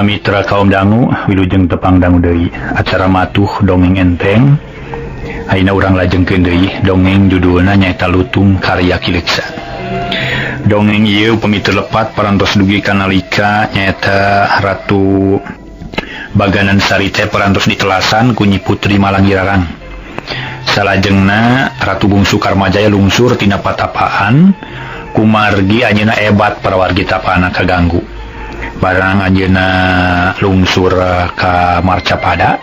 Para mitra kaum dangu wilujeng tepang dangu deui acara matuh dongeng enteng. Ayeuna urang lajengkeun deui dongeng judulna nyaeta Lutung karya Kileksa. Dongeng ieu pamiter lepat parantos dugi kanalika nyaeta Ratu Baganan Sari teh parantos ditelasan ku Nyi Putri Malangirarang. Salajengna Ratu Bungsu Karmajaya lungsur tina patapaan kumargi anjeunna ebat para wargi tapana kaganggu. Barang anjeunna lungsur ka Marcapada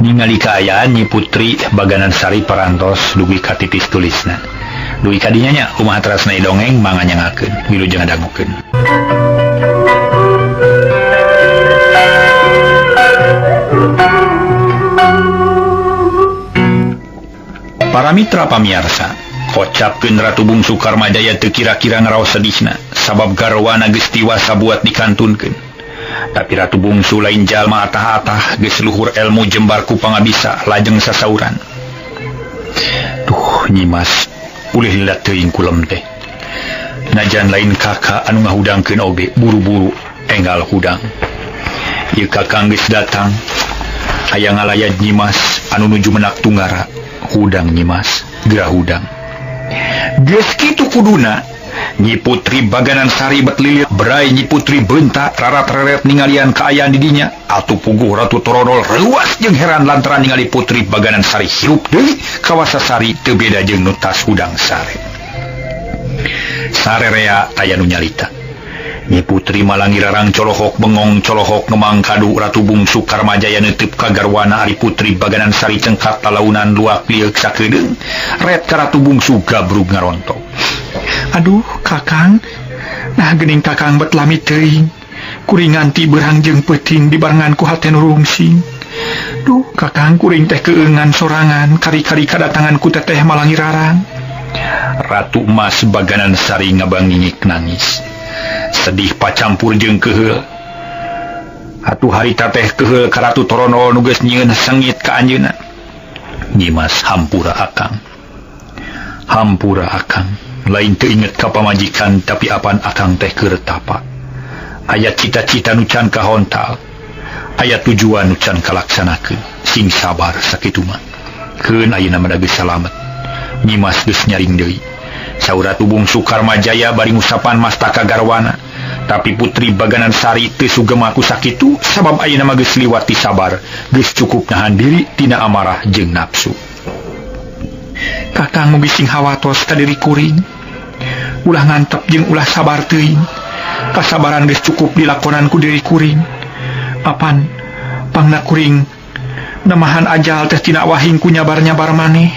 ningali kaayaan Nyi Putri Baganan Sari parantos dugi ka titis tulisna. Dugi kadinya nya kumaha terasna dongeng mangga nyangakeun wilujeng ngadangukeun. Para mitra pamiarsa, kocapkeun Ratu Bungsu Karmajaya teu kira-kira ngaraos sedihna sabab garwana geus tiwas sabuat dikantunkeun. Tapi Ratu Bungsu lain jalma atah-atah geus luhur elmu jembar ku pangabisa lajeng sasauran. Duh Nyimas, ulih lilat teuing kulem teh. Najan lain kakak anu ngahudangkeun oge buru-buru enggal hudang. Ieu kakang geus datang. Aya ngalayad Nyimas anu nuju menak tunggara. Hudang Nyimas, gerah hudang. Geus kitu kuduna, Nyi Putri Baganan Sari betlilit berai Nyi Putri bentak rarat-reret ningalian kaayaan di dinya. Atuh puguh Ratu Toronol reuas jeung heran lantaran ningali Putri Baganan Sari hirup deui kawasa Sari teu beda jeung nu tas hudang sare. Sarerea aya nu nyarita. Nyi Putri Malangirarang colohok bengong colohok ngemang kadu Ratu Bungsu Karmajaya neuteup ka garwana ari Putri Baganan Sari cengkat talaunan luak lieu sakedeung ret ka Ratu Bungsu gabrug ngarontok. Aduh kakang, nah geuning kakang bet lami teuing kuring nganti beurang jeung peuting dibarengan ku hate nu rungsing. Duh kakang kuring teh keungan sorangan kari-kari kadatangan ku teteh Malangirarang. Ratu Emas Baganan Sari ngabangingik nangis. Sedih pacampur jeung keheul. Atuh harita teh keheul ka Ratu Toronol nu geus nyieun sengit ka anjeunna. Nyimas hampura akang. Hampura akang. Lain teu inget ka pamajikan tapi apan akang teh keur tapak. Aya cita-cita nu can kahontal. Aya tujuan nu can kalaksanakeun. Sing sabar sakitu mah. Keun ayeuna mah geus salamet. Nyimas geus nyaring deui. Saur Ratu Bungsu Karmajaya bari ngusapan mastaka garwana. Tapi Putri Baganan Sari teu sugem aku sakitu sabab ayeuna mah geus liwat ti sabar, geus cukup nahan diri tina amarah jeung nafsu. Kakang mugi sing hawatos ka diri kuring. Ulah ngantep jeung ulah sabar teuing. Kasabaran geus cukup dilakonan ku diri kuring. Papan pangna kuring nemahan ajal teh tina wahing ku nyabar-nyabar maneh.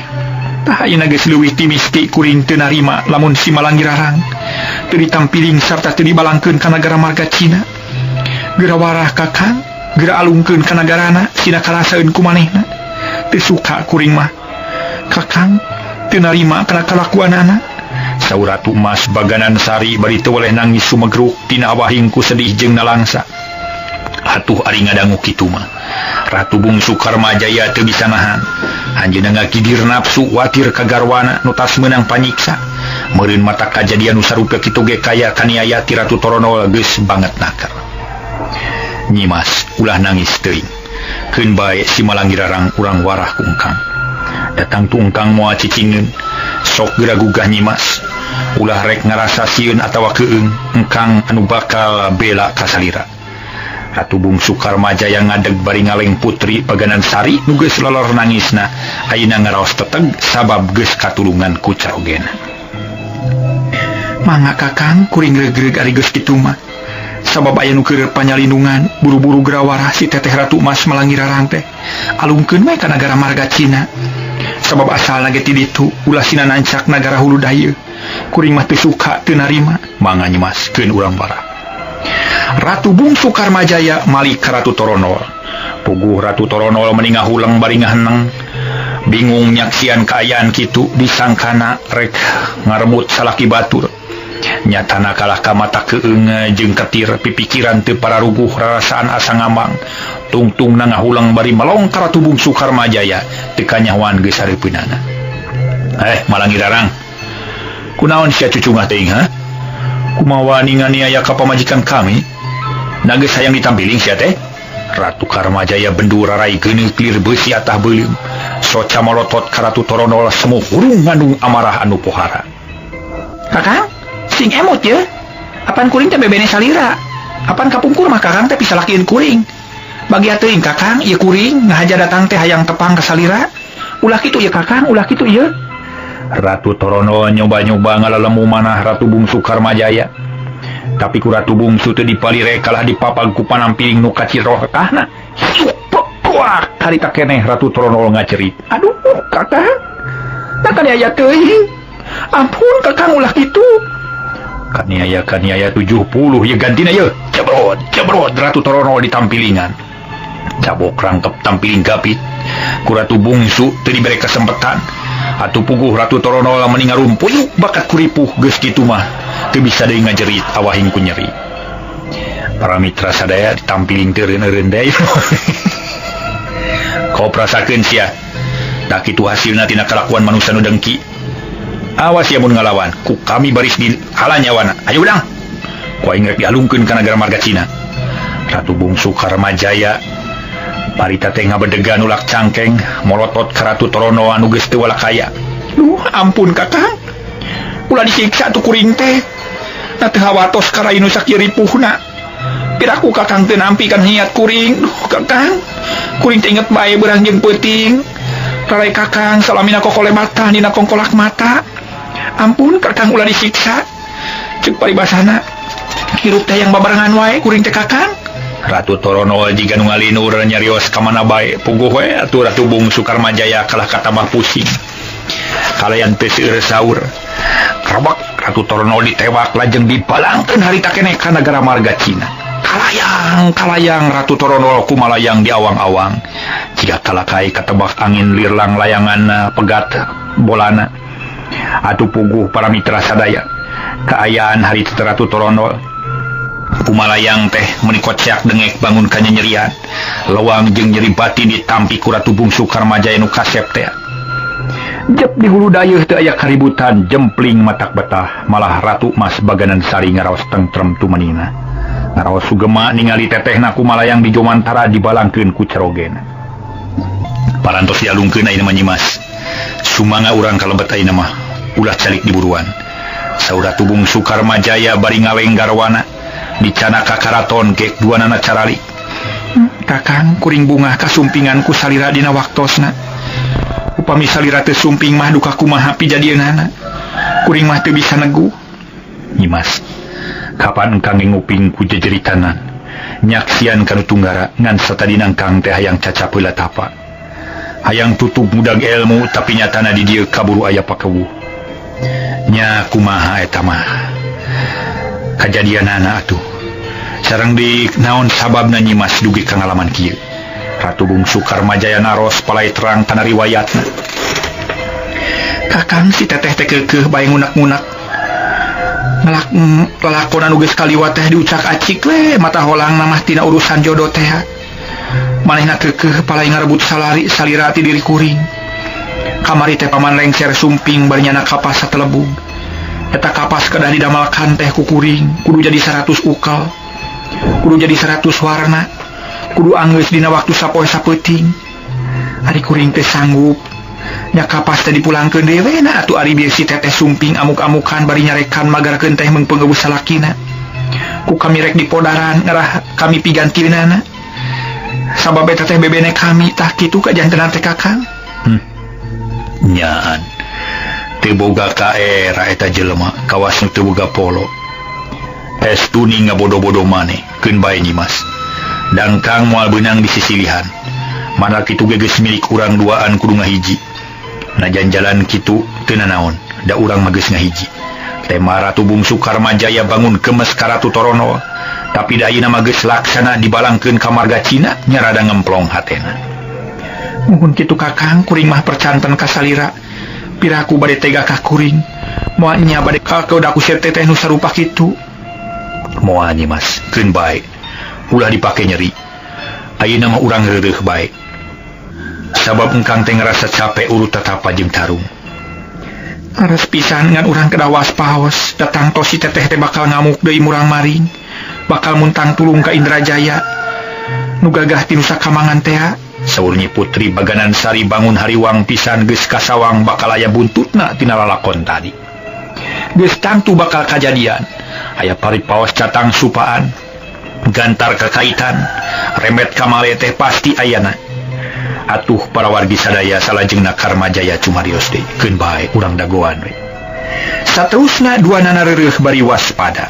Tah ayeuna geus leuwih ti misti kuring teu narima lamun si Malangirarang teu ditampiling sarta teu dibalangkeun ka nagara marga Cina. Geura warah kakang, geura alungkeun ka nagarana sina karasaeun ku manehna. Teu suka kuring mah. Kakang teu narima kana kalakuanana. Saur Ratu Emas Baganan Sari bari teu weleh nangis sumegruk tina wahing ku sedih jeung nalangsa. Atuh ari ngadangu kitu mah Ratu Bungsu Karmajaya teu bisa nahan. Anjeunna ngakidir nafsu watir ka garwana nu tas meunang panyiksa. Meureun mata kajadian nu sarupa kitu ge kaya kaniaya ti Ratu Toronol geus banget nakal. Nyimas ulah nangis teuing. Keun bae si Malangirarang urang warah ku engkang. Datang tu engkang moal cicingeun. Sok geura gugah Nyimas. Ulah rek ngarasa sieun atawa keung engkang anu bakal bela ka salira. Ratu Bungsu Karmajaya ngadeg bari ngaleng Putri Baganan Sari nu geus lolor nangisna ayeuna ngaraos teteg sabab geus katulungan ku carogena. Mangga kakang kuring regreg ari geus kitu mah. Sabab aya nu keur panyalindungan buru-buru geura warah si teteh Ratu Emas Malangirarang teh alungkeun we ka nagara marga Cina. Sabab asalna ge ti ditu ulah sina nancak nagara hulu dayeuh. Kuring mah teu suka teu narima. Mangga Nyimas keun urang warah. Ratu Bungsu Karmajaya malik ka Ratu Toronol. Puguh Ratu Toronol meninga hulang bari ngaheneng. Bingung nyaksian kaayaan kitu disangkana rek ngaremut salaki batur. Nyatana kalah ka mata keung jeung ketir pipikiran teu pararuguh rarasaan asa ngambang. Tungtung na ngahulang bari melong ka Ratu Bungsu Karmajaya teu kanyahoan geus hareupeunana. Malangirarang. Kunaon sia cucungah teuing ha? Kumaha ninganiaya ka pamajikan kami? Nages sayang ditampiling sia teh. Ratu Karmajaya bendu rarai geuneuh lir beusi atah beuleum. Soca molotot ka Ratu Toronol semu hurung ngandung amarah anu pohara. Kakang, sing emot ya. Apan kuring teh bebene salira. Apan kapungkur mah kakang teh bisa lakieun kuring. Bagi teuing kakang, ieu kuring ngahaja datang teh hayang tepang ka salira. Ulah kitu ya kakang, ulah kitu ieu. Ratu Toronol nyoba-nyoba ngalalemu manah Ratu Bungsu Karmajaya. Tapi ku Ratu Bungsu teu dipalire kalah dipapag ku panampiling nu kaciroh kakahna. Kuak harita keneh Ratu Toronol ngacerit. Aduh, kakang. Kaniaya teuing. Ampun kakang ulah kitu. Kaniaya 70 ya gantina ye. Cebrot Ratu Toronol ditampilingan. Cabok rangkep tampiling gapit. Ku Ratu Bungsu teu dibere kesempatan. Atuh puguh Ratu Toronol meningal rumpuyuk bakat kuripuh geus kitu mah teu bisa deui ngajerit awahing ku nyeri. Para mitra sadaya ditampiling teu reuneun deui. Kau prasakeun sia. Da kitu hasilna tina kalakuan manusia nu dengki. Awas ya mun ngalawan, ku kami baris di halan nyawana. Ayo udang. Ku aing rek dialungkeun ka nagara marga Cina. Ratu Bungsu Karmajaya parita teh ngabedegan ulak cangkeng molotot ka Ratu Toronol anu geus teu walakaya. Duh, ampun kakang. Ulah disiksa tu kuring teh. Na teu hawatos ka rainu sakieu ripuhna. Piraku kakang teu nampi kan niat kuring. Duh, kakang. Kuring teh inget bae beurang jeung peuting. Rarai kakang salamina kokole mata dina kongkolak mata. Ampun kakang ulah disiksa. Ceuk paribasana. Hirup teh yang babarengan wae kuring teh kakang. Ratu Toronol jiga nu ngalinur nyarios ka mana bae puguh we atuh Ratu Bungsu Karmajaya kalah katambah pusing. Kalayan teu seueur saur. Krabak Ratu Toronol ditewak lajeng dibalangkeun harita keneh ka nagara marga Cina. Kalayang Ratu Toronol kumalayang di awang-awang. Jika kalakai katebak angin lirlang layangan pegat bolana. Atuh puguh para mitra sadaya. Kaayaan harita Ratu Toronol kumalayang teh menikot siak dengek bangun kanya nyerian. Lewang jeung nyeri batin ditampi ku Ratu Bungsu Karmajaya nu kasep teh. Jep di hulu dayeuh teu aya kaributan jempling matak betah, malah Ratu Mas Baganan Sari ngaraos tentrem tu menina. Ngaraos sugema ningali tetehna kumalayang di jomantara dibalangkeun ku cerogen. Parantos dialungkeun ayeuna mah Nyimas. Sumanga urang kalebet ayeuna mah ulah calik diburuan. Saur Ratu Bungsu Karmajaya bari ngaweng garwana. Dicana ka karaton gek duanana carali. Kakang kuring bungah kasumpingan ku salira dina waktosna. Upami salira teu sumping mah duka kumaha pijadieunana. Kuring mah teu bisa negu. Nyimas, kapan engkang nguping ku jejeritanan? Nyaksian kanu tunggara ngan satadina engkang teh hayang cacapeula tapa. Hayang tutup mudag ilmu tapi nyatana di dieu kaburu aya pakeueuh. Nya kumaha eta mah? Kajadianana atuh. Sareng di naon sababna Nyimas dugi ka ngalaman kieu. Ratu Bungsu Karmajaya naros palai terang kana riwayatna. Kakang si teteh teh keukeuh bae ngunak-ngunak. Lalakon anu geus kaliwat teh diucak acik we mata holang mah tina urusan jodoh teh. Manehna keukeuh palai ngarebut salira ti diri kuring. Kamari teh paman lengser sumping bari nyana kapas satelebung. Eta kapas kedah didamalkan teh ku kuring kudu jadi 100 ukal. Kudu jadi 100 warna. Kudu anggeus dina waktu sapoe sapeuting. Ari kuring teh sanggup nya kapas teh dipulangkeun dewe na atuh ari bieu si teteh sumping amuk-amukan bari nyarekan magarkeun teh mengpeungeubeuh salakina. Ku kami rek dipodaran ngarah kami pigantineunana. Sabab eta teh bebene kami tah kitu kajantenan teh kakang. Nyaan. Teu boga kaera eta jelema kawas nu teu boga polo. Estuni ngabodo-bodo maneh keun bae Nyimas. Dangkang moal beunang di sisilihan. Mana kitu geus milik urang duaan kudu ngahiji. Najan jalan kitu teu nanaon, da urang mah geus ngahiji. Tema Ratu Bungsu Karmajaya bangun kemes ka Ratu Toronol, tapi da ayeuna mah geus laksana dibalangkeun ka marga Cina nya rada ngemplong hatena. Muhun kitu kakang kuring mah percanten ka salira. Piraku bade tega ka kuring. Moal nya bade ka udah ku teteh nu sarupa kitu. Moal Nyimas, keun bae. Ulah dipake nyeri. Ayeuna mah urang reureuh bae. Sabab engkang teh ngarasa capek urut tatapa jeung tarung. Ares pisan ngan urang kedawas paos datang tos si teteh teh bakal ngamuk deui murang maring, bakal muntang tulung ka Indrajaya nu gagah ti Nusa Kambangan teh. Saur Nyi Putri Baganan Sari bangun hariwang pisan geus kasawang bakal aya buntutna tina lalakon tadi. Geus tangtu bakal kajadian, aya paripaos catang supaan, gantar kakaitan, remet kamale teh pasti ayana. Atuh para wargi sadaya salajengna Karmajaya cumarios deui, keun bae urang dagoan we. Saterusna duanana reureuh bari waspada.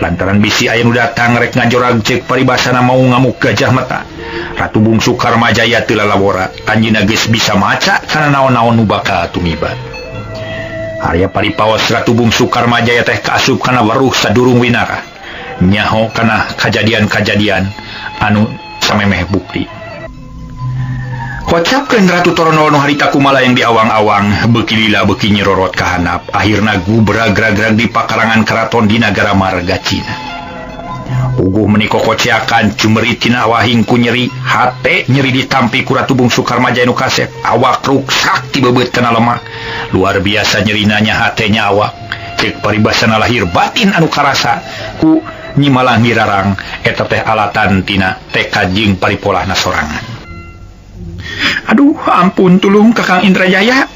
Lantaran bisi aya nu datang rek ngajorag ceuk paribasana mau ngamuk gajah mata. Ratu Bungsu Karmajaya teu lalawora, anjeunna geus bisa maca kana naon-naon nu bakal tumiba. Arya paripaos Ratu Bungsu Karmajaya teh kaasup kana weruh sadurung winara, nyaho kana kajadian-kajadian anu samemeh bukti. Kocapkeun Ratu Torono nu harita kumala yang diawang-awang, beuki lila beuki nyirorot ka handap, akhirna gubrag-grag di pakarangan keraton di nagara Margacina. Uguh menika koceakan cumerit tina awahing ku nyeri, hate nyeri ditampi ku Ratu Bungsu Karmajaya nu kasep, awak ruksak ti bebeut kana lemah. Luar biasa nyerina nya hatenya awak, ceuk paribasana lahir batin anu karasa ku Nyi Malanggirarang eta teh alatan tina tekad jeung paripolahna sorangan. Aduh, ampun tulung Kakang Indrajaya.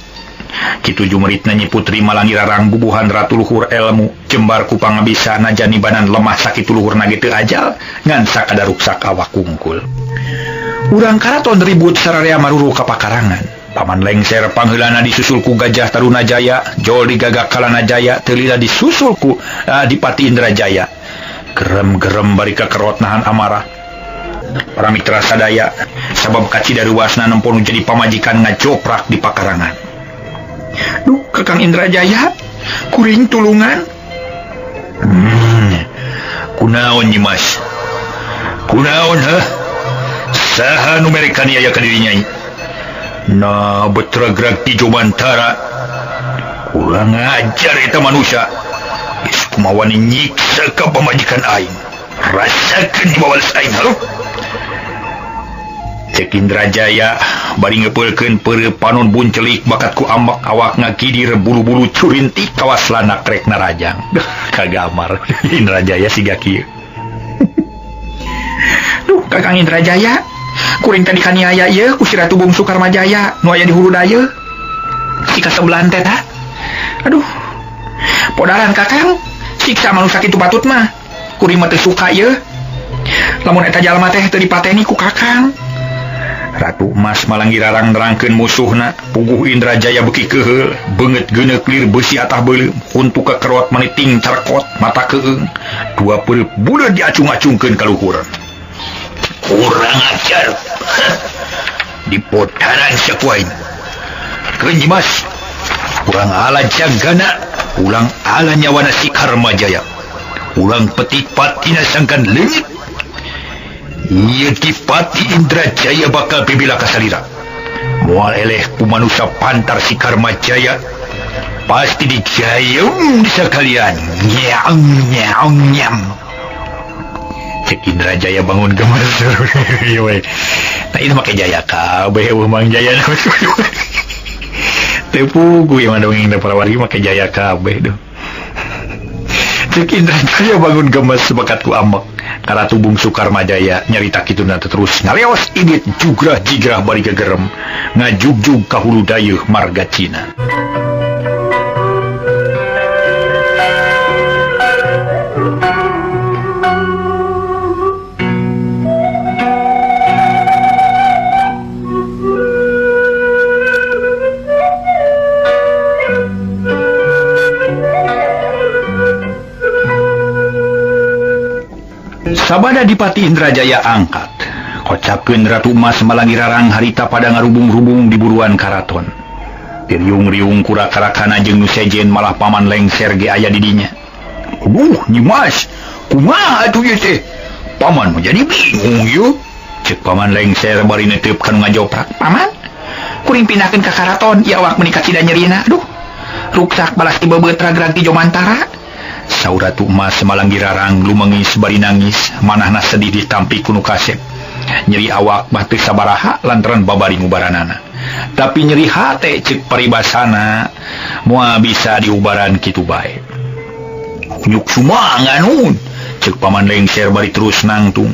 Kitu jumeritna Nyi Putri Malanggirarang bubuhan ratu luhur ilmu, jembar ku pangabisa najan ibanan lemah sakitu luhurna ge teu ajal, ngan sakada ruksak awak kungkul. Urang karaton ribut sararea maruru ka pakarangan. Paman lengser pangheulana disusul ku Gajah Tarunajaya, jol digagak Kalana Jaya, teu lila disusul ku Adipati Indrajaya. Gerem-gerem bari kakerot nahan amarah. Para mitra sadaya sabab kacidaruasna nemponu jadi pamajikan ngajoprak di pakarangan. Duh, Kakang Indrajaya, kuring tulungan. Kunaon Nyi Mas? Kunaon heh? Saha nu merekani aya ka diri Nyai? Nah, betragrag ti Jomantara. Kurang ajar eta manusia. Geus kumaha nyiksa ka pamajikan aing. Rasakeun bawales aing harup. Cek Indrajaya bari ngepeulkeun peureuh panon buncelik bakat ku ambak awak ngakidir bulu-bulu curintik kawas lanak rek narajang. Kagamar Indrajaya siga kieu. Duh, Kakang Indrajaya, kuring tadi kaniaya ieu ku si Ratu Bungsu Karmajaya nu aya di hulu dayeuh. Si kasebelahan teh tah. Aduh. Podaran Kakang, siksa manusia kitu patut mah. Kuring mah teu suka ieu. Lamun eta jalma teh teu dipateni ku Kakang. Ratu Emas Malanggirarang nerangkeun musuhna, puguh Indrajaya beuki keheul, beungeut geuneuk lir beusi atah beuleum, huntu kakerot maniting carkot, mata keung, dua peureuh buleud diacung-acungkeun ka luhur. Kurang ajar. Di podaran sakuaing. Keun Nyi Mas, urang ala jagana, ulang ala nyawana si Karmajaya. Ulang peti-patina sangkan leungit. Ieu Dipati Indrajaya bakal pibila kasalira. Moal eleh ku manusia pantar si Karmajaya, pasti dijayung sakalian. Nyam. Cek Indrajaya bangun gemes. Nah ini make jaya kabeh Mang Jaya. Teu gue yang dongeng da para wargi make jaya kabeh doh. Cek Indrajaya bangun gemes bakat ku ambek. Ratu Bungsu Karmajaya nyarita kituna terus ngaleos idit jugrah-jigrah bari gegerem ngajugjug ka hulu dayeuh Margacina. Sabada Dipati Indrajaya angkat, kocapkeun Ratu Emas Malanggirarang harita pada ngarubung-rubung di buruan karaton. Riung-riung kura-karakana jeung nu sejen malah paman lengser ge aya di dinya. Nyi Mas, kumaha atuh ieu teh? Paman mah jadi bingung yeuh. Cek paman lengser bari neteupkeun ngajoprak. Paman, kuring pindahkeun ka karaton, ieu awak menika cida nyerina. Duh, ruksak balas ti bebeut ragrag ti Jomantara. Saur Ratu Emas Malanggirarang lumengis bari nangis, manahna sedih ditampi ku nu kasep. Nyeri awak mah teu sabaraha lantaran babari ngubaranana. Tapi nyeri hate cek paribasana moal bisa diubaran kitu bae. Nyuk sumangan nun cek paman lengser bari terus nangtung.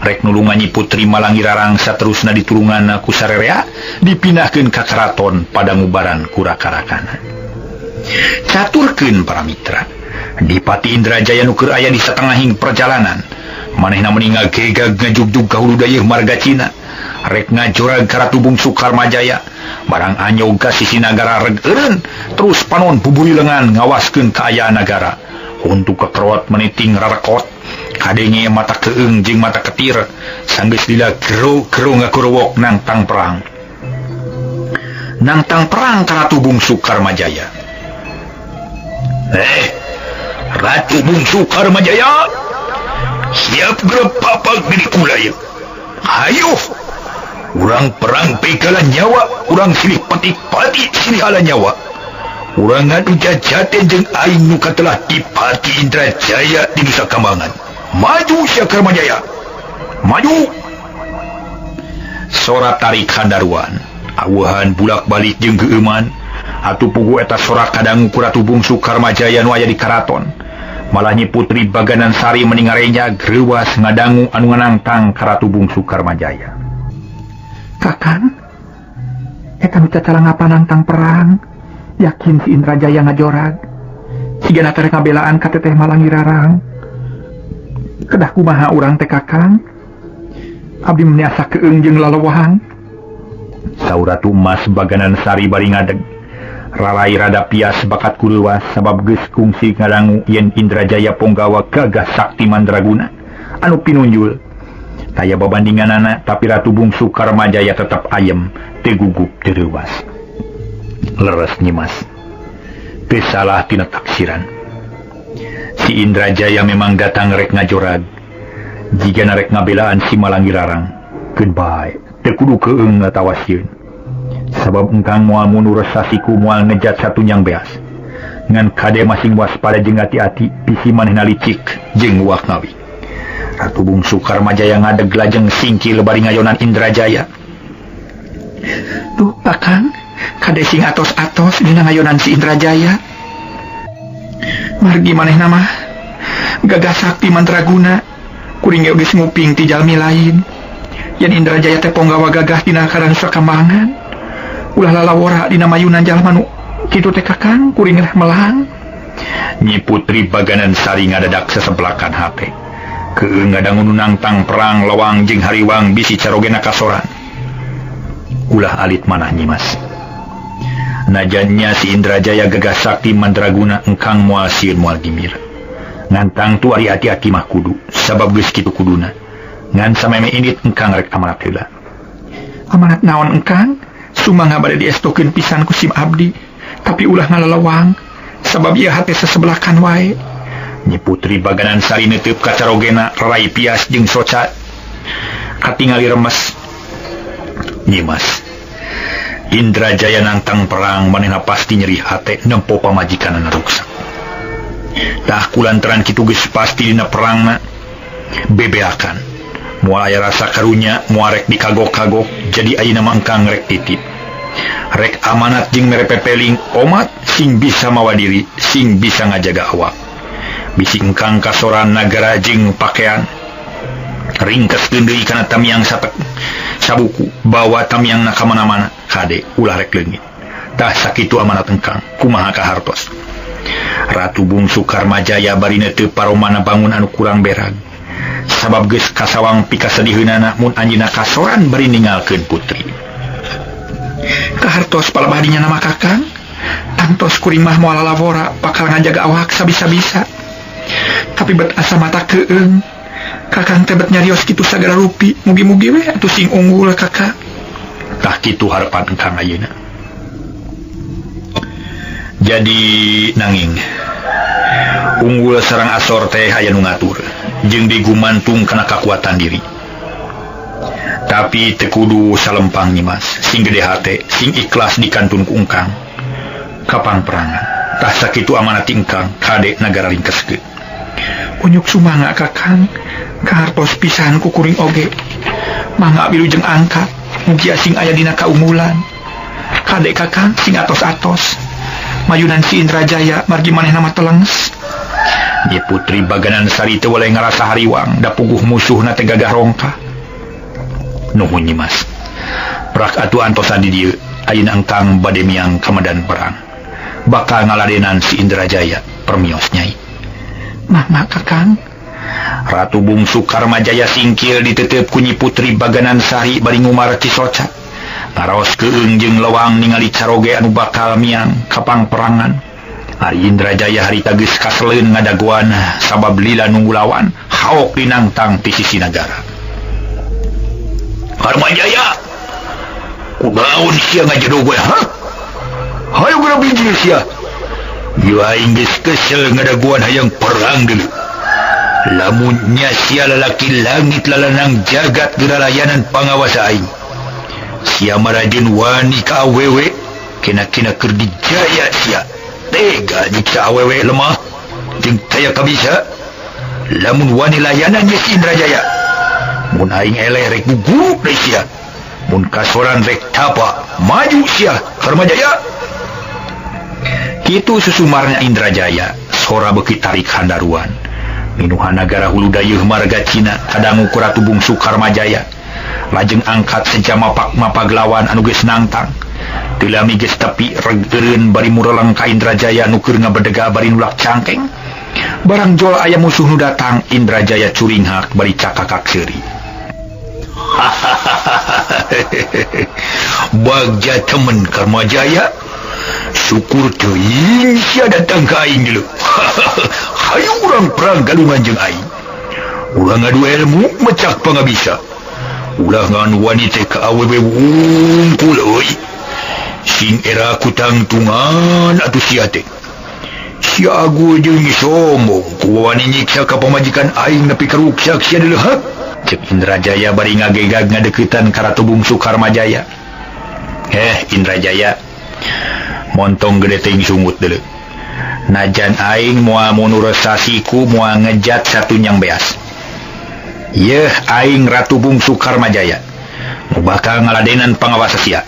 Rek nulungan Nyi Putri Malangirarang saterusna ditulungan ku sarerea dipindahkeun ka karaton pada ngubaran kura-karakana. Caturkeun para mitra. Dipati Indrajaya nu keur aya di satengahing perjalanan. Manehna meninggal gegag ngajugjug ka hulu dayeuh marga Cina. Rek ngajorag ka Ratu Bungsu Karmajaya. Barang anyog ka sisi nagara reg eureun terus panon buburi lengan ngawaskeun kaayaan nagara. Untuk kekerot meniting rarekot kadenge mata keung jeung mata ketir sanggeus lila gero-gero ngakurowok nangtang perang ka Ratu Bungsu Karmajaya. Ratu Bungsu Karmajaya, siap gerepapag diri kulaya. Hayo, urang perang pegalan nyawa, urang silih pati-pati silih ala nyawa. Urang ngadu jajaten jeung aing nu katelah Dipati Indrajaya di Nusa Kambangan. Maju sia Karmajaya, maju. Sora tarik handaruan, aweuhan bulak-balik jeung geueuman. Atuh pugu eta sora kadangu ku Ratu Bungsu Karmajaya nu aya di karaton. Malah Nyi Putri Baganan Sari meningarenya greuwas ngadangu anu nganangtang ka Ratu Bungsu Karmajaya. Kakang, eta nu cacala ngapanangtang perang. Yakin si Indrajaya ngajorag. Sigana teh ngabelaan ka Teteh Malangirarang. Kedah kumaha urang teh Kakang? Abdi meniasa keung jeung lalawahan. Saur Ratu Mas Baganan Sari bari ngadeg. Rarai rada pias bakat kuleuwas sabab geus kungsi ngadangu yen Indrajaya Ponggawa gagah sakti mandraguna anu pinunjul. Taya babandinganana tapi Ratu Bungsu Karmajaya tetap ayem, teu gugup teu reuwas. Leres Nyimas, teu salah tina taksiran. Si Indrajaya memang datang rek ngajorag. Jigana rek ngabelaan si Malangirarang, keun bae, teu kudu keung ngatawasieun. Sabab engkang moal mundur sasiku moal ngejat satunyang beas. Ngan kade masing waspada jeung hati-hati bisi manehna licik jeung uak ngawi. Ratu Bungsu Karmajaya ngadeg lajeng singkil bari ngayonan Indrajaya. Duh Kakang, kade sing atos-atos dina ngayonan si Indrajaya. Margi manehna mah gagah sakti mandraguna, kuring geus nguping ti jalmi lain. Yen Indrajaya teh Ponggawa gagah dina karan Nusa Kambangan. Ulah lalawora dina mayunan jalma nu kitu teh Kakang, kuring reh melang. Nyi Putri Baganan Sari ngadadak sesebelakan hate. Keung ngadangu nangtang perang lawang jeung hariwang bisi carogena kasoran. Ulah alit manah Nyimas. Najannya si Indrajaya gagah sakti mandraguna engkang moal sieun moal gimir. Ngantang tu ari hati-hati mah kudu, sabab geus kitu kuduna. Ngan sameme indit engkang rek amanat heula. Amanat naon engkang? Sumangga bade diestokeun pisan ku sim abdi, tapi ulah ngalalawang, sabab ieu hate sesebelakan wae. Nyi Putri Baganan Sari netep ka carogena rai pias jeung soca katingali remes. Nyimas, Indrajaya nangtang perang manehna pasti nyeri hate nempo pamajikanana ruksak. Tah kulantaran kitu geus pasti dina perangna bebeakan. Moal aya rasa karunya moal rek dikagok-kagok jadi ayeuna mah engkang rek titip. Rek amanat jeung mere pepeling omat sing bisa mawa diri, sing bisa ngajaga awak. Bisi engkang kasoran nagara jeung pakaian. Ringkeskeun deui kana tamiang sabuku, bawa tamiangna ka mana-mana, kade ulah rek leungit. Tah sakitu amanat engkang, kumaha kahartos. Ratu Bungsu Karmajaya bari neteu paromana bangun anu kurang berag. Sabab geus kasawang pikasediheunaana mun anjeunna kasoran bari ninggalkeun putri. Kahartos palebadinya nama Kakang. Antos kuring mah moal lalawora bakal ngajaga awak sabisa-bisa. Tapi bet asa mata keung. Kakang teh bet nyarios kitu sagala rupi, mugi-mugi we atuh sing unggul Kakang. Tah kitu harepan engkang ayeuna. Jadi nanging unggul sareng asor teh aya nu ngatur jeung digumantung kana kakuatan diri. Tapi teu kudu salempang Nyimas, sing gede hate, sing ikhlas dikantun ku engkang. Kapan perangan, tah sakitu amanat engkang kade nagara ringkeskeun. Unyuk sumanga Kakang, kahartos pisan ku kuring oge. mangga wilujeng angkat mugia sing aya dina kaungulan. Kadek Kakang sing atos-atos mayunan si Indrajaya margi manehna mah telenges. Ye Putri Baganan Sari teu waleh ngarasa hariwang da puguh musuhna teh gagah rongka. Nuhun Nyi Mas. Prak atuh antosan di dieu ayeuna engkang bade miang ka medan perang. Bakal ngaladenan si Indrajaya permios Nyai. Mah Kakang. Ratu bungsu Karmajaya singkil ditetep ku Nyi Putri Baganan Sari bari ngumar Cisoca. Ngaros keung jeung lewang ningali caroge anu bakal miang kapang perangan. Ari Indrajaya harita geus kaseleun ngadaguan sabab lila nu lawan haok dinangtang ti sisi nagara. Karmajaya, kunaon sia ngajedog we, ha? Hayu geura bijil sia. Ieu aing geus kesel ngadaguan hayang perang deuleu. Lamun nya sia lalaki langit lalanang jagat geura layanan pangawasa aing. Sia marajeun wani ka awewe kena-kena keur dijaya sia. Tega nyiksa awewe lemah jeung taya kabisa. Lamun wani layanan nya si Indrajaya, mun aing eleh rek gugup deui sia. Mun kasoran rek tapa maju sia Karmajaya. Kitu susumarna Indrajaya sora beuki tarik handaruan. Minuhan nagara hulu dayeuh marga Cina kadangu ku Ratu Bungsu Karmajaya. Lajeng angkat sejamapak-mapag lawan anu geus nangtang. Tilami geus tepi regeureun bari mureleng ka Indrajaya nu keur ngabedega bari nulak cangkeng. Barang jol aya musuh nu datang, Indrajaya curinghak bari cakakak seuri. Bagja temen Karmajaya. Syukur teuing sia datang ka aing deuleu. Hayu urang perang galungan jeung aing. Urang ngadu ilmu mecak pangabisa. Ulah ngan wanita ka awewe wungkul euy. Sing era kutang tungan atuh sia teh. Sia agu jeung sombong ku wani nyiksa ka pamajikan aing nepi ka ruksak sia deuleu ha. Cek Indrajaya bari ngagegag ngadeuketan ka Ratu Bungsu Karmajaya. Indrajaya, montong gede teuing sungut deuleu. Najan aing moal munurasasiku moal ngejat satunyang beas. Yeuh aing Ratu Bungsu Karmajaya nu bakal ngaladenan pangawasa sia.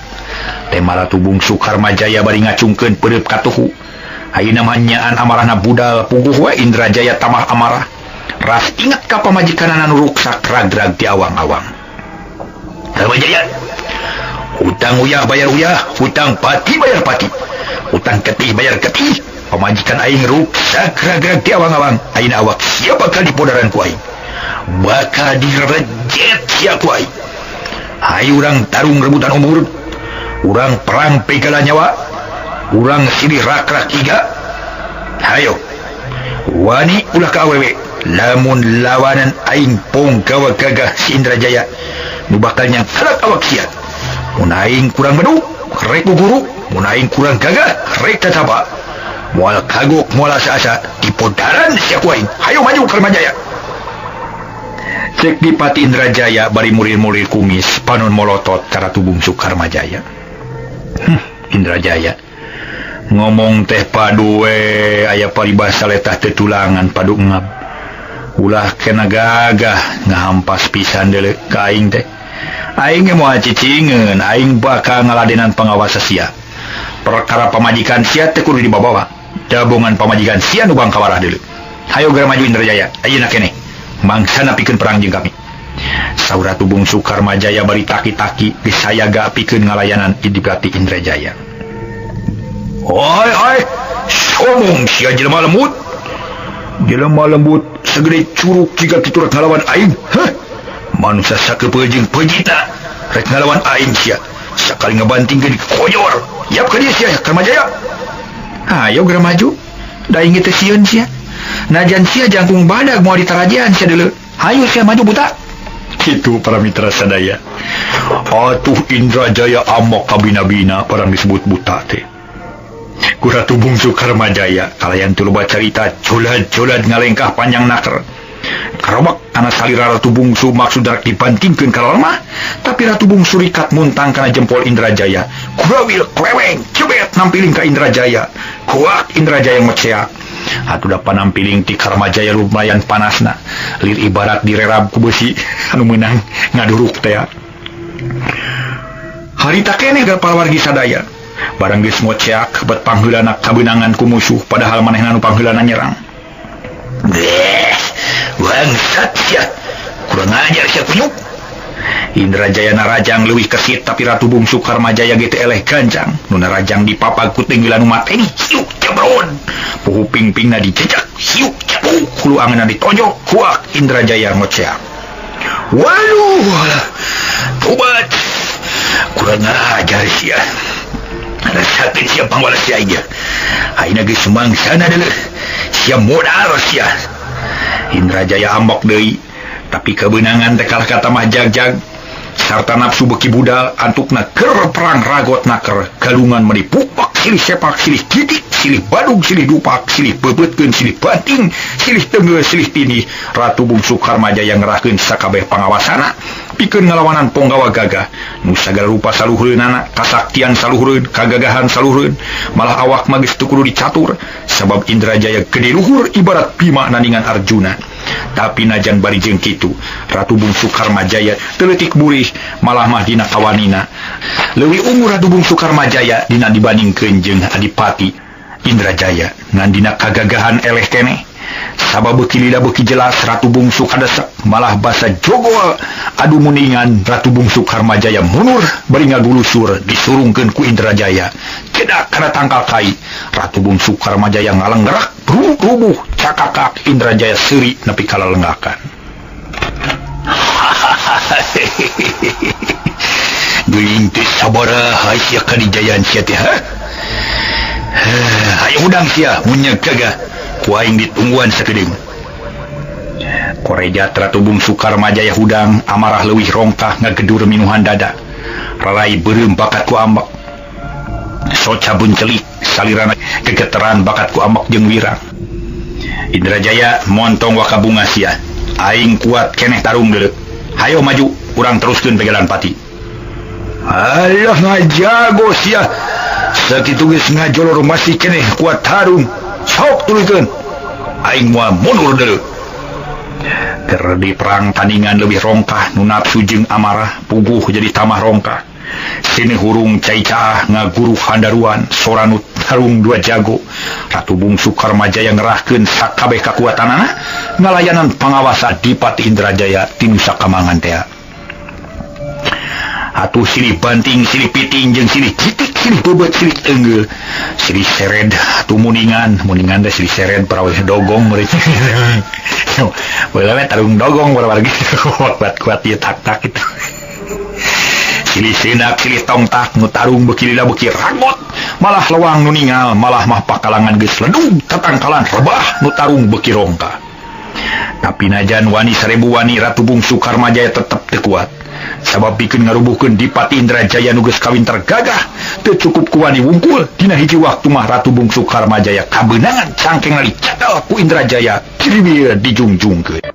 Tema Ratu Bungsu Karmajaya bari ngacungkeun peureup katuhu. Ayeuna mah nyaan amarahna budal puguh we Indrajaya tamah amarah. Ras ingat ka pamajikanana nu ruksak ragrag ti awang-awang. Karmajaya, hutang uyah bayar uyah, hutang pati bayar pati, hutang ketih bayar ketih. Pamajikan aing ruksak ragrag ti awang-awang. Ayeuna awak sia bakal dipodaran ku aing. Bakal direjet sia ku aing. Hayu urang tarung rebutan umur, urang perang pegala nyawa, urang silih rakrak iga. Hayo wani ulah ka awewe. Lamun lawanan aing pong gawa gagah si Indrajaya nu bakal nyangkalak awak sia. Mun aing kurang bedu rek guguru, mun aing kurang gagah rek tataba. Moal kagok moal asa-asa dipodaran sia ku aing. Hayo maju Karmajaya. Cek Dipati Indrajaya bari murir-murir kumis panon molotot ka Ratu Bungsu Karmajaya. Indrajaya ngomong teh padu aya paribasa letah tetulangan padu ngab. Ulah kena gagah ngahampas pisan deuleu ka aing teh. Aing ge moal cicingeun aing bakal ngaladenan pangawasa sia. Perkara pamajikan sia teh kudu dibawa. Dabongan pamajikan sia nu bangkawarah deuleu. Hayo gara maju Indrajaya. Ayeuna keneh mangsana pikeun perang jeung kami. Saur Ratu Bungsu Karmajaya bari taki-taki geus sayaga pikeun ngalayanan Dipati Indrajaya. Oi, sombong sia jelema lembut. Jelema lembut segede curug jika kitu rek ngalawan aing. Manusia sakeupeul jeung pejita rek ngalawan aing sia. Sakali ngabantingkeun koyor. Yap ka dieu sia Karmajaya. Hayo gara maju. Da inget teh sieun sia. Najan sia jangkung badag moal ditarajean sia deuleu. Hayo sia maju buta. Kitu para mitra sadaya. Atuh Indrajaya amok kabina-bina parang disebut buta teh. Ku Ratu Bungsu Karmajaya kalayan teu loba carita colad-colad ngalengkah panjang naker. Karobak kana salira Ratu Bungsu maksud rek dibantingkeun ka lemah, tapi Ratu Bungsu rikat muntang kana jempol Indrajaya. Kurawil kleweng cebet nampiling ka Indrajaya. Kuat Indrajaya meceak. Atuh da panampiling ti Karmajaya lumayan panasna. Lir ibarat direrab ku besi anu meunang ngaduruk teh. Harita keneh gar parawargi sadaya. Barang geus ngoceak bet pangheulana kabeunangan ku musuh padahal manehna nu pangheulana nyerang. Bangsat sia. Kurang ajar sia kunyuk. Indrajaya narajang leuwih kesit tapi Ratu Bungsu Karmajaya ge teu eleh gancang. Nu narajang dipapag ku tenggeulana mateni. Hiuk jebron. Puhu pingpingna dijejak. Hiuk cepu. Hulu angeunna ditojok. Kuak Indrajaya ngoceak. Waduh. Tobat. Kurang ajar sia. Rasakeun sia pangwalas sia ieu. Ayeuna geus sumangsana deuleu. Sia modal sia. Indrajaya ambok deui. Tapi kebenangan teh kalah kata mah jag-jag. Sarta nafsu beki budal antukna keur perang ragot naker galungan menipupak silih sepak silih titik silih badug silih dupak silih bebeutkeun silih banting silih teunggeul silih tini. Ratu Bungsu Karmajaya ngerahkeun sakabeh pangawasana pikeun ngalawanan Ponggawa gagah nu sagala rupa saluhreunana kasaktian saluhreun kagagahan saluhreun malah awak mah geus teu kudu dicatur sabab Indrajaya gede luhur ibarat Bima nandingan Arjuna. Tapi najan bari jeung kitu Ratu Bungsu Karmajaya teu leutik burih malah mah dina kawanina leuwih unggul Ratu Bungsu Karmajaya dina dibandingkeun jeung Adipati Indrajaya ngan dina kagagahan eleh keneh. Sabab beuki lila beuki jelas Ratu Bungsu kadesek malah basa jogol adu muningan Ratu Bungsu Karmajaya mundur bari ngagulusur disurungkeun ku Indrajaya cedak kana tangkal kai. Ratu Bungsu Karmajaya ngalenggerak rubuh cakakak Indrajaya seuri nepi kalalenggakan. Geuing teh sabaraha sia kadijayaan sia teh ha. Hayu udang sia munyeg gagah ku aing ditungguan sakedeung. Korejat Ratu Bungsu Karmajaya hudang amarah leuwih rongkah ngagedur minuhan dada. Ralai beureum bakat ku ambek. Soca buncelik salirana kegeteran bakat ku ambek jeung wirang. Indrajaya montong wakabunga sia. Aing kuat keneh tarung deuleu. Hayo maju urang teruskeun pegelan pati. Alah ngajago sia. Sakitu geus ngajolor masih keneh kuat tarung. Sok turunkeun. Aing moal mundur deuleu. Keur di perang tandingan leuwih rongkah nu nafsu jeung amarah puguh jadi tamah rongkah. Sini hurung cai-caah ngaguru handaruan soranut tarung dua jago. Ratu Bungsu Karmajaya ngerahkeun sakabeh kakuatanana ngalayanan pangawasa Dipati Indrajaya tinu sakamangan teh. Atuh silih banting silih piting jeung silih citik silih bebeut silih teunggeul silih sered atuh muningan teh silih sered paraweh dogong meureun. Bae tarung dogong warwargi kuat-kuat ieu tak-tak itu. Silih seunak silih tongtak nu tarung beuki lila beuki ragot malah lewang nu ningal malah mah pakalangan geus ledug tatangkalan rebah nu tarung beuki rongkah. Tapi najan wani 1000 wani Ratu Bungsu Karmajaya tetep teu kuat. Sabab pikeun ngarubuhkeun Dipati Indrajaya nu geus kawinter gagah teu cukup ku wani wungkul dina hiji waktu mah Ratu Bungsu Karmajaya kabeunangan cangkengna dicadal ku Indrajaya kirieu dijungjungkeun.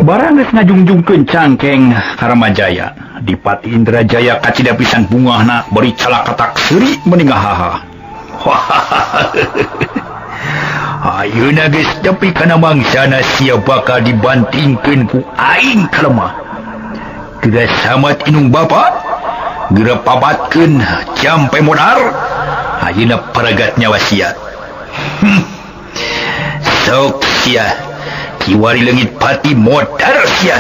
Barang geus ngajungjungkeun cangkeng Karmajaya, Dipati Indrajaya kacida pisan bungahna beri calakatak seuri meuningah haha. Ayeuna geus nepi kana mangsana sia bakal dibantingkeun ku aing kalemah. Geura samat inung bapa, geura pabatkeun jampe modar, ayeuna paragat nyawa sia. Sok sia kiwari leungit pati modar sia.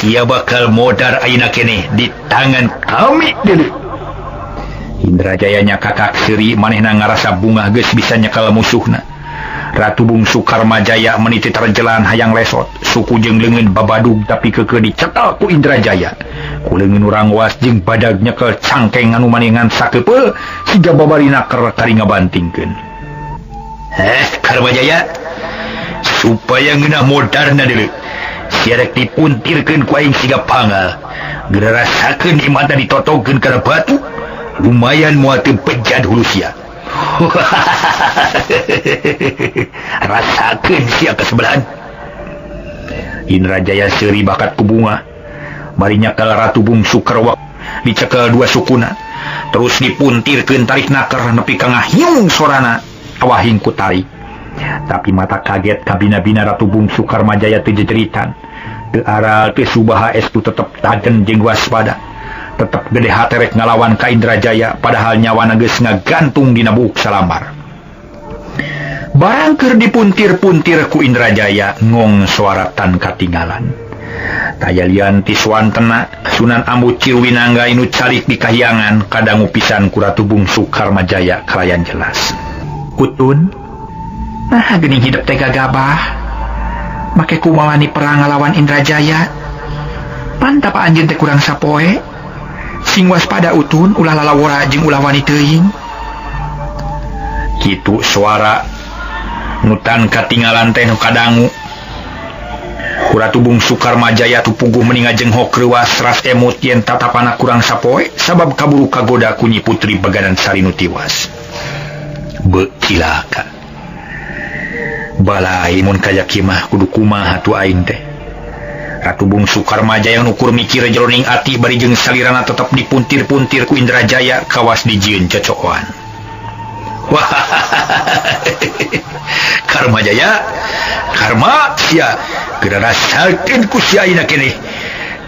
Sia bakal modar ayeuna keneh di tangan kami deuleu. Indrajaya nyakakak seuri manehna ngarasa bungah geus bisa nyekel musuhna. Ratu Bungsu Karmajaya meniti terjelan hayang lesot suku jeung leungeun babadug tapi keukeu dicetal ku Indrajaya. Ku leungeun urang was jeung badag nyekel cangkeng anu manengan sakepeul siga babarina keur kari ngabantingkeun. Karmajaya supaya ngeunah modarna deuleu sia rek dipuntirkeun ku aing siga pangal geura rasakeun imana ditotogkeun kana batu lumayan moal teu bejad hulu sia. Rasakeun sia kasebelahan. Indrajaya seuri bakat ku bunga. Bari nyakel Ratu Bungsu Kerwak dicekel dua sukuna. Terus dipuntirkeun tarik naker nepi ka ngahiung sorana awahing ku tarik. Tapi mata kaget kabina-bina Ratu Bungsu Karmajaya teu jejeritan. Teu aral teu subaha estu tetep tagen jeung waspada. Tetep gede hate rek ngalawan ka Indrajaya padahal nyawana geus ngagantung dina buuk salambar. Barang keur dipuntir-puntir ku Indrajaya ngong suaratan katinggalan. Tayalian ti swantena Sunan Ambu Cirwinangga inu calik di kahyangan kadangu pisan ku Ratu Bungsu Karmajaya kalayan jelas. Kutun, nah geuning hidup teh gagabah. Make kumaha ni perang ngalawan Indrajaya. Pantapa anjeun teh kurang sapoe. Sing waspada Utun ulah lalawora jeung ulah wani teuing. Kitu suara nutan katinggalan teh nu kadangu. Ku Ratu Bungsu Karmajaya tu puguh meninga jenghok reuas ras emut yen tatapana kurang sapoe sabab kaburu kagoda ku Nyi Putri Bagadan Sari nu tiwas. Beu cilaka. Balai mun kaya kieu mah kudu kumaha tu aing teh. Ratu Bungsu Karmajaya nukur mikir jroning ati bari jeung salirana tetep dipuntir-puntir ku Indrajaya kawas dijieun cocokan. Wah, Karmajaya, Karma sia geura rasakeun ku sia ayeuna keneh.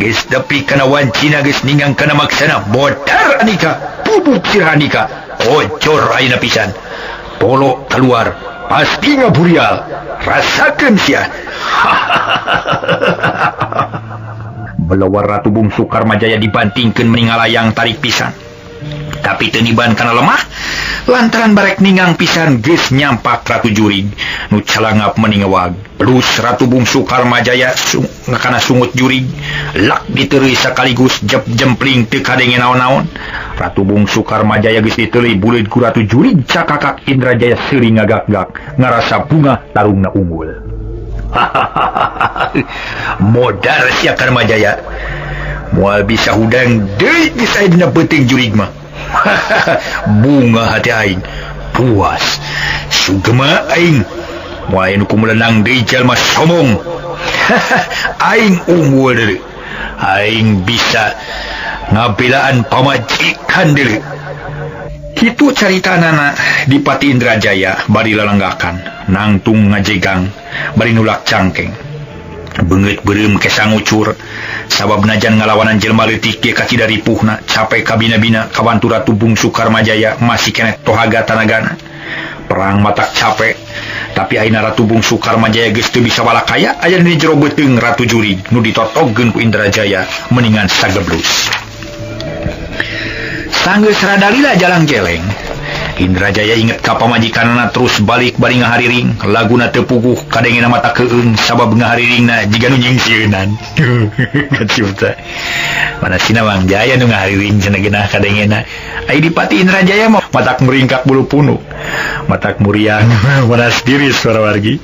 Geus nepi kana wancina geus ningang kana maksana bodar anika, pupuk sirah anika. Ojor ayeuna pisan. Polo keluar, pasti ngaburial. Rasakeun sia. Belawar Ratu Bungsu Karmajaya dibantingkeun meningal layang tarik pisan. Tapi teu niban kana lemah lantaran barek ningang pisan geus nyampak Ratu Jurig nu calangap meningawag. Plus Ratu Bungsu Karmajaya kana sungut Jurig lak diteureuy sakaligus jep jempling teu kadenge naon-naon. Ratu Bungsu Karmajaya geus diteuleuy buleud ku Ratu Jurig cakakak Indrajaya seuri ngagak-gak ngarasa bunga tarungna unggul. Modar sia Karmajaya. Moal bisa hudang deui geus aya dina beuteung Jurig mah. Bunga hati aing puas sugema aing moal anu kumelenang deui jalma sombong. Aing unggul deui. Aing bisa ngabelaan pamajikan deui. Kitu caritanana di Pati Indrajaya bari lalenggakan nangtung ngajegang bari nulak cangkeng. Beungeut beureum kesang ucur sabab najan ngalawanan jelema leutik ge kaki dari puhna capek kabina-bina kawantu Ratu Bungsu Karmajaya masih keneh tohaga tanagana. Perang matak capek tapi ayeuna Ratu Bungsu Karmajaya geus teu bisa walakaya aya di jero beuteung Ratu Jurig nu ditotogkeun ku Indrajaya meningan sageblus. Sanggeus radalila jalang jeleng Indrajaya inget ka pamajikanana terus balik bari ngahariring laguna teu puguh kadengena mata keung sabab ngahariringna jiga nu nyingsieunnan. Kacipta manasina Mang Jaya nu ngahariring cenah geunah kadengena ai di Pati Indrajaya mah matak meringkak bulu punuk matak muriang waras diri suara wargi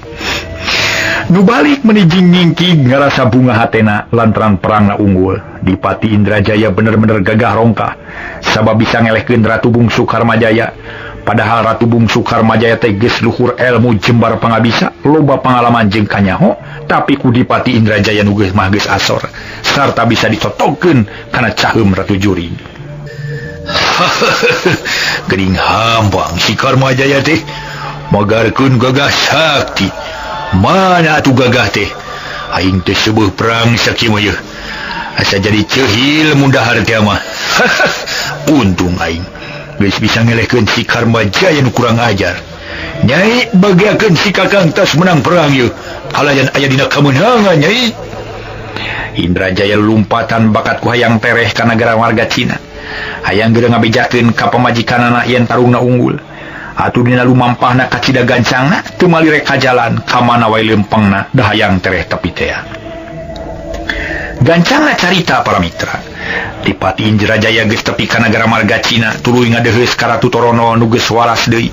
nu balik menijing nyingking ngarasa bunga hatena lantaran perangna unggul. Di Pati Indrajaya bener-bener gagah rongkah sabab bisa ngelehkeun Ratu Bungsu Karmajaya. Padahal Ratu Bungsu Karmajaya teh geus luhur elmu jembar pangabisa loba pengalaman jeung kanyaho tapi ku di Pati Indrajaya nu geus mah geus asor sarta bisa dicotogkeun kana caheum Ratu Jurig. Geuning hambang si Karmajaya teh magarkeun gagah sakti. Mana atuh gagah teh aing teh seubeuh perang sakieu mah yeuh asa jadi ceuhil mun dahar teh mah. Untung aing geus bisa ngelehkeun si Karmajaya nu kurang ajar. Nyai bagiakeun si kakang tas menang perang yeuh halayan aya dina kemenangan Nyai. Indrajaya lumpatan bakat ku hayang tereh ka nagara warga Cina. Hayang geura ngabejakeun ka pamajikanana yen tarungna unggul. Atuh dina lumampahna ka cida gancangna teu malirek ka jalan ka mana wae lempengna da hayang tereh tepi teh. Gancangna carita para mitra. Di Pati Indrajaya geus tepi ka nagara marga Cina tuluy ngadeheus ka Ratu Torono nu geus waras deui.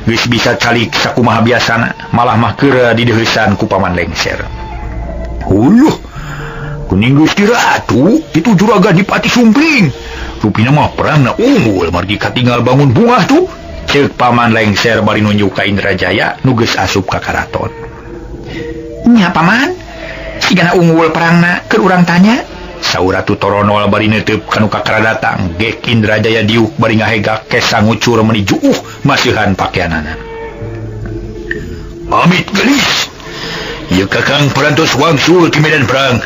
Geus bisa calik sakumaha biasana malah mah keur dideheusan ku paman lengser. Huluh, kuning Gusti Ratu itu juragan di Pati Sumping. Rupina mah perangna unggul margi katinggal bangun bungah tuh. Ceuk paman lengser bari nunjuk ka Indrajaya nuges asup ka karaton. Nya paman, sigana unggul perangna keur urang tanya. Saur Ratu Toronol bari neuteup kanu kakara datang, gek Indrajaya diuk bari ngahegak kesa ngucur menuju masihan pakaianana. Amit gelis. Ya kakang perantos wangsul di medan perang.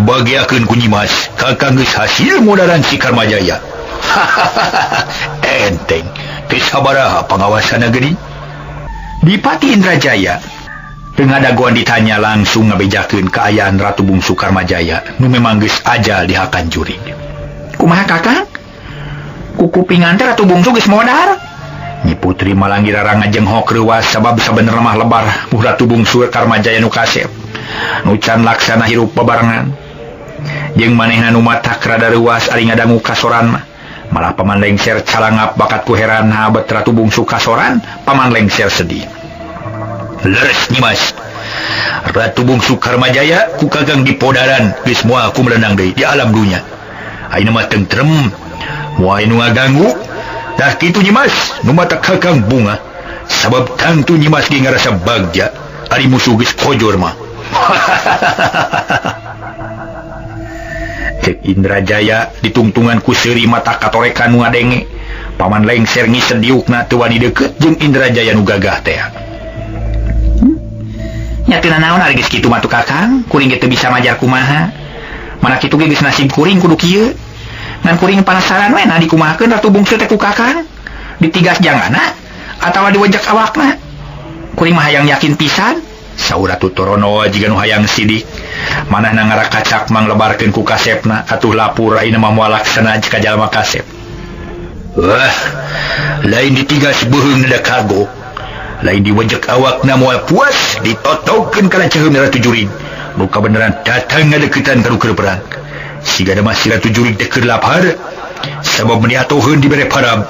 Bagiakeun ku Nyimas, kakang geus hasil modaran si Karmajaya. Enteng, teu sabaraha pangawasana geuning. Dipati Indrajaya Teu ngadagoan ditanya langsung ngabejakeun kaayaan Ratu Bungsu Karmajaya nu memang geus ajal dihakan jurig. Kumaha kakang? Kukupingan teh Ratu Bungsu geus modar. Nyi Putri Malanggirarang ngajenghok reuwas sabab sabener mah lebar Ratu Bungsu Karmajaya nu kasep. Nu can laksana hirup babarengan. Jeung manehna nu matak rada reuwas ari ngadangu kasoran mah. Malah paman lengser calangap bakat ku heran habat Ratu Bungsu kasoran, paman lengser sedih. Leres Nyimas, Ratu Bungsu Karmajaya ku kakang di podaran geus moal ku melenang deui di alam dunya. Ayeuna mah tentrem, moal anu ngaganggu. Dah kitu Nyimas, nu mata kakang bunga. Sabab tangtu Nyimas ge ngarasa bagja, ari musuh geus kojor mah. Cek Indrajaya ditungtungan ku seuri mata katorekan nu ngadenge. Paman lengser ngised diukna teu wani deukeut jeung Indrajaya nu gagah teh. Nya teu naon ari geus kitu mah tu kakang, kuring ge teu bisa majar kumaha. Mana kitu ge geus nasib kuring kudu kieu. Ngan kuring panasaran we na dikumahakeun Ratu Bungsu teh ku kakang. Ditigas jangana atawa diwejek awakna. Kuring mah hayang yakin pisan. Saur Ratu Torono jiga nu hayang sidik. Manahna ngarakacak manglebarkeun ku kasepna atuh lapur ayeuna mah moal laksana jika jalma kasep. Wah, lain ditigas beuheung da kagok. Lain diwejek awakna moal puas ditotogkeun kana caheum Ratu Jurig. Nu kabeneran datang ngadeuketan ka keur perang. Siga mah si Ratu Jurig teh keur lapar. Sabab meuni atoheun dibere parab.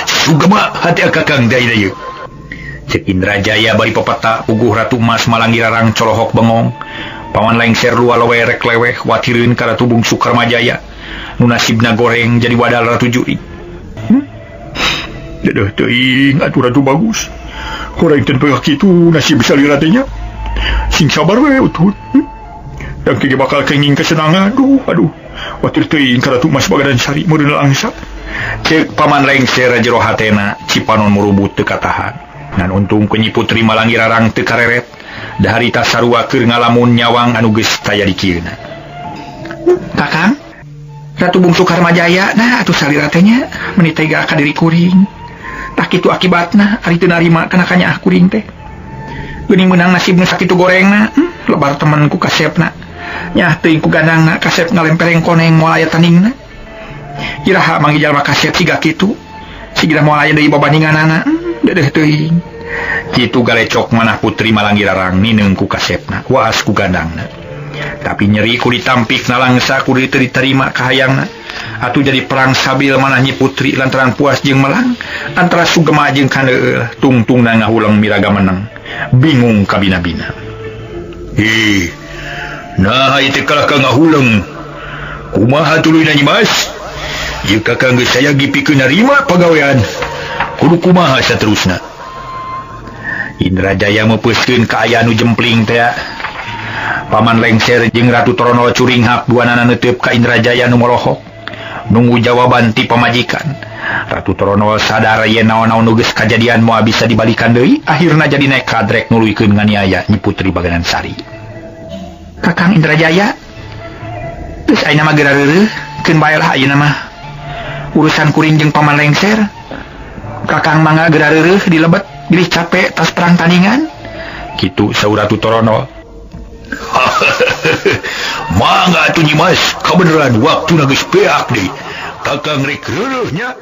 Sugema hati kakang dai-dai. Cek Indrajaya bari pepeta puguh Ratu Emas Malanggirarang colohok bengong. Paman lengser lua lewerek leweh watireun ka Ratu Bungsu Karmajaya. Nu nasibna goreng jadi wadal Ratu Jurig. Dadah teuing atuh Ratu bagus. Horeng teu peuh kitu nasib salira teh nya. Sing sabar we utuh. Dan kege bakal kenging kesenangan. Aduh. Watir teuing ka Ratu Emas Bagadan Sari meureun langsa. Cek paman lengser jero hatena cipanon murubut teu katahan. Ngan untung ku Nyi Putri Malanggirarang teu kareret. Da harita sarua keur ngalamun nyawang anu geus taya di kieuna. Kakang, Ratu Bungsu Karmajaya nah atuh salira teh nya meuni tega ka diri kuring. Tak kitu akibatna ari teu narima kana kanyaah kuring teh. Geuning meunang nasib nu sakitu gorengna, lebar temen ku kasepna. Nyah teuing ku gandangna kasep ngalempereng koneng moal aya taningna. Iraha manggi jalma kasep siga kitu. Sigira moal aya deui babandinganana. Dedeh teuing. Kitu galecok manah Putri Malanggirarang nineung ku kasepna, waas ku gandangna. Tapi nyeri ku ditampikna langsa kudu teu diterima kahayangna. Atuh jadi perang sabil manah Nyi Putri lantaran puas jeung melang antara sugema jeung kandeul tungtungna ngahulang miraga menang bingung kabina-bina. Nah ieu kalah ka ngahulang kumaha tuluy Nyimas ieu kakang geus saya gipikeun narima pagawean kudu kumaha saterusna. Indrajaya meupeuskeun kaayaan nu jempling teh. Paman lengser jeung Ratu Torono curinghak duanana neuteup ka Indrajaya nu molohok nunggu jawaban ti pamajikan. Ratu Torono sadar yen naon-naon nu geus kajadian moal bisa dibalikan deui, akhirna jadi nekat rek nuluykeun nganiaya Nyi Putri Bagadan Sari. Kakang Indrajaya, geus ayeuna mah geura reureuh, keun bae lah ayeuna mah. Urusan kuring jeung paman lengser, kakang mangga geura reureuh dilebet, bilih capek tas perang tandingan. Kitu saur Ratu Torono. Mangga atuh Nyimas, kabeneran waktuna geus peak deui. Kakang rek reureuh nya.